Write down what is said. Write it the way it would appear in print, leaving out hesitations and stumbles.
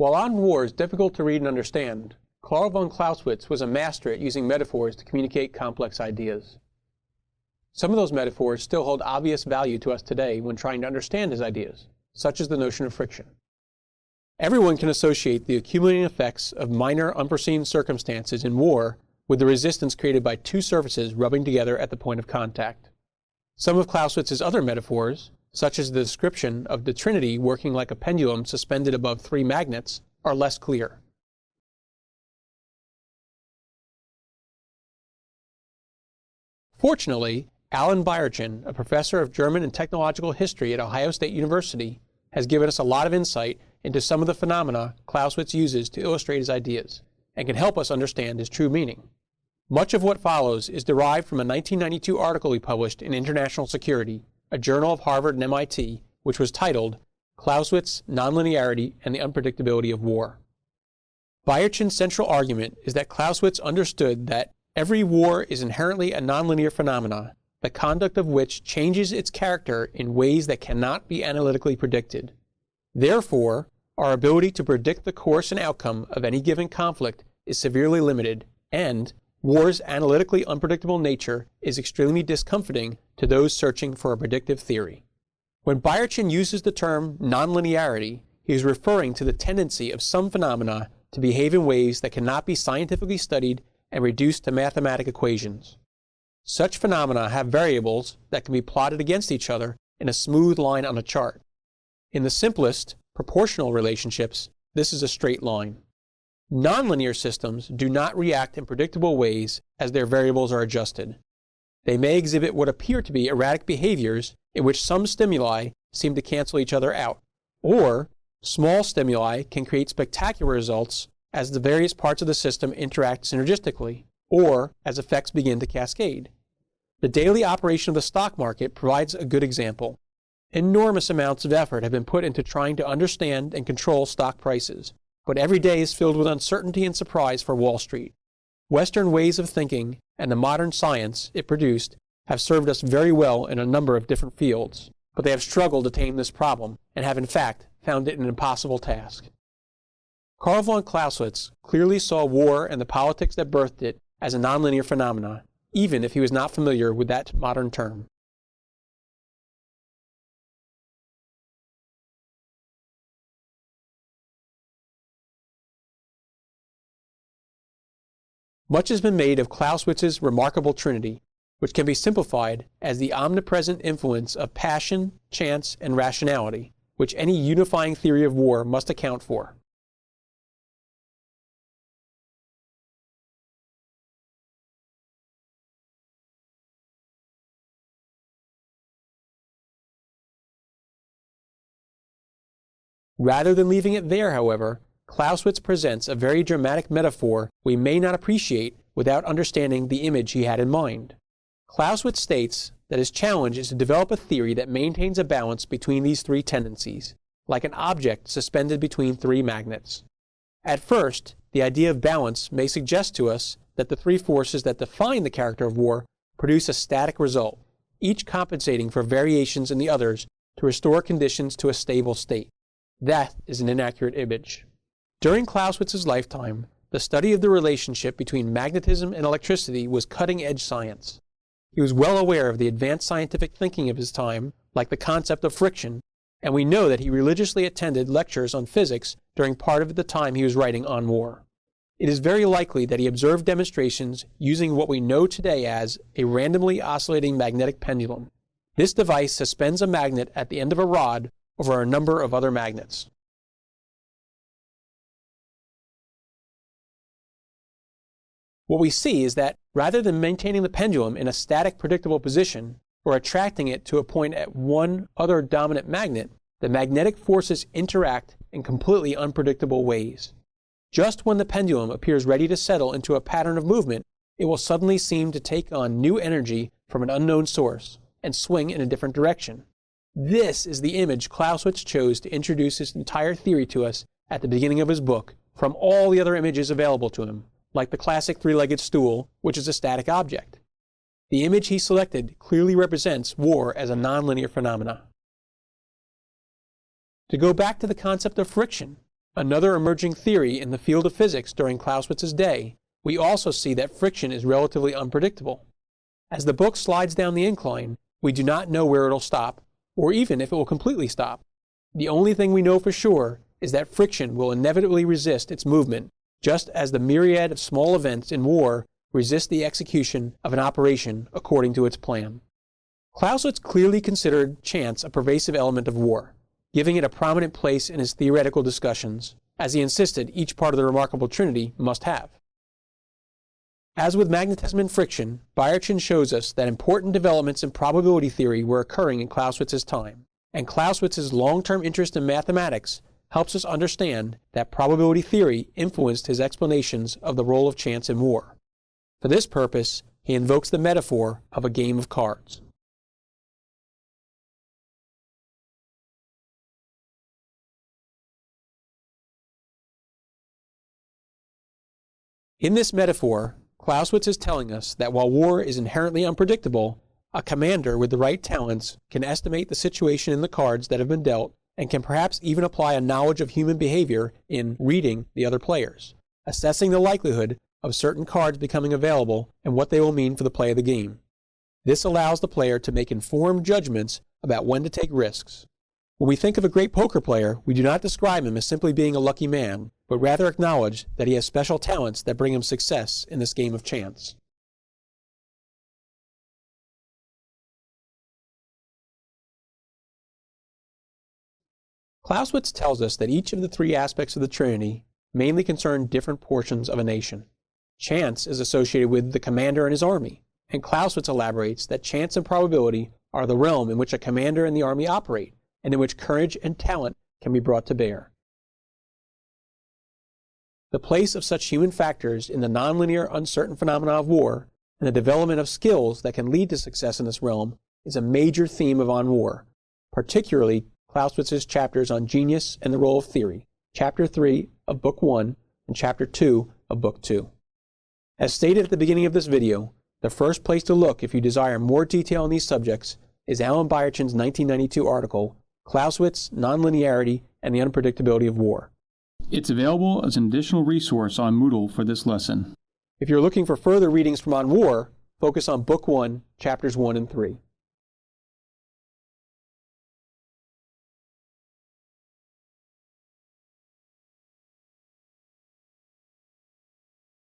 While on war is difficult to read and understand, Karl von Clausewitz was a master at using metaphors to communicate complex ideas. Some of those metaphors still hold obvious value to us today when trying to understand his ideas, such as the notion of friction. Everyone can associate the accumulating effects of minor unforeseen circumstances in war with the resistance created by two surfaces rubbing together at the point of contact. Some of Clausewitz's other metaphors, such as the description of the Trinity working like a pendulum suspended above three magnets, are less clear. Fortunately, Alan Byerchen, a professor of German and technological history at Ohio State University, has given us a lot of insight into some of the phenomena Clausewitz uses to illustrate his ideas, and can help us understand his true meaning. Much of what follows is derived from a 1992 article he published in International Security, a journal of Harvard and MIT, which was titled Clausewitz, Nonlinearity, and the Unpredictability of War. Byerchen's central argument is that Clausewitz understood that every war is inherently a nonlinear phenomena, the conduct of which changes its character in ways that cannot be analytically predicted. Therefore, our ability to predict the course and outcome of any given conflict is severely limited, and war's analytically unpredictable nature is extremely discomforting to those searching for a predictive theory. When Byerchen uses the term nonlinearity, he is referring to the tendency of some phenomena to behave in ways that cannot be scientifically studied and reduced to mathematical equations. Such phenomena have variables that can be plotted against each other in a smooth line on a chart. In the simplest, proportional relationships, this is a straight line. Nonlinear systems do not react in predictable ways as their variables are adjusted. They may exhibit what appear to be erratic behaviors in which some stimuli seem to cancel each other out, or small stimuli can create spectacular results as the various parts of the system interact synergistically, or as effects begin to cascade. The daily operation of the stock market provides a good example. Enormous amounts of effort have been put into trying to understand and control stock prices, but every day is filled with uncertainty and surprise for Wall Street. Western ways of thinking and the modern science it produced have served us very well in a number of different fields, but they have struggled to tame this problem and have in fact found it an impossible task. Karl von Clausewitz clearly saw war and the politics that birthed it as a nonlinear phenomena, even if he was not familiar with that modern term. Much has been made of Clausewitz's remarkable trinity, which can be simplified as the omnipresent influence of passion, chance, and rationality, which any unifying theory of war must account for. Rather than leaving it there, however, Clausewitz presents a very dramatic metaphor we may not appreciate without understanding the image he had in mind. Clausewitz states that his challenge is to develop a theory that maintains a balance between these three tendencies, like an object suspended between three magnets. At first, the idea of balance may suggest to us that the three forces that define the character of war produce a static result, each compensating for variations in the others to restore conditions to a stable state. That is an inaccurate image. During Clausewitz's lifetime, the study of the relationship between magnetism and electricity was cutting-edge science. He was well aware of the advanced scientific thinking of his time, like the concept of friction, and we know that he religiously attended lectures on physics during part of the time he was writing On War. It is very likely that he observed demonstrations using what we know today as a randomly oscillating magnetic pendulum. This device suspends a magnet at the end of a rod over a number of other magnets. What we see is that rather than maintaining the pendulum in a static, predictable position, or attracting it to a point at one other dominant magnet, the magnetic forces interact in completely unpredictable ways. Just when the pendulum appears ready to settle into a pattern of movement, it will suddenly seem to take on new energy from an unknown source and swing in a different direction. This is the image Clausewitz chose to introduce his entire theory to us at the beginning of his book from all the other images available to him, like the classic three-legged stool, which is a static object. The image he selected clearly represents war as a nonlinear phenomena. To go back to the concept of friction, Another emerging theory in the field of physics during Clausewitz's day, we also see that friction is relatively unpredictable. As the book slides down the incline, we do not know where it'll stop, or even if it will completely stop. The only thing we know for sure is that friction will inevitably resist its movement, just as the myriad of small events in war resist the execution of an operation according to its plan. Clausewitz clearly considered chance a pervasive element of war, giving it a prominent place in his theoretical discussions, as he insisted each part of the remarkable trinity must have. As with magnetism and friction, Bayerchen shows us that important developments in probability theory were occurring in Clausewitz's time, and Clausewitz's long-term interest in mathematics helps us understand that probability theory influenced his explanations of the role of chance in war. For this purpose, he invokes the metaphor of a game of cards. In this metaphor, Clausewitz is telling us that while war is inherently unpredictable, a commander with the right talents can estimate the situation in the cards that have been dealt and can perhaps even apply a knowledge of human behavior in reading the other players, assessing the likelihood of certain cards becoming available and what they will mean for the play of the game. This allows the player to make informed judgments about when to take risks. When we think of a great poker player, we do not describe him as simply being a lucky man, but rather acknowledge that he has special talents that bring him success in this game of chance. Clausewitz tells us that each of the three aspects of the Trinity mainly concern different portions of a nation. Chance is associated with the commander and his army, and Clausewitz elaborates that chance and probability are the realm in which a commander and the army operate, and in which courage and talent can be brought to bear. The place of such human factors in the nonlinear, uncertain phenomena of war and the development of skills that can lead to success in this realm is a major theme of On War, particularly Clausewitz's chapters on genius and the role of theory, Chapter 3 of Book 1 and Chapter 2 of Book 2. As stated at the beginning of this video, the first place to look if you desire more detail on these subjects is Alan Bayerchen's 1992 article, Clausewitz, Nonlinearity, and the Unpredictability of War. It's available as an additional resource on Moodle for this lesson. If you're looking for further readings from On War, focus on Book 1, Chapters 1 and 3.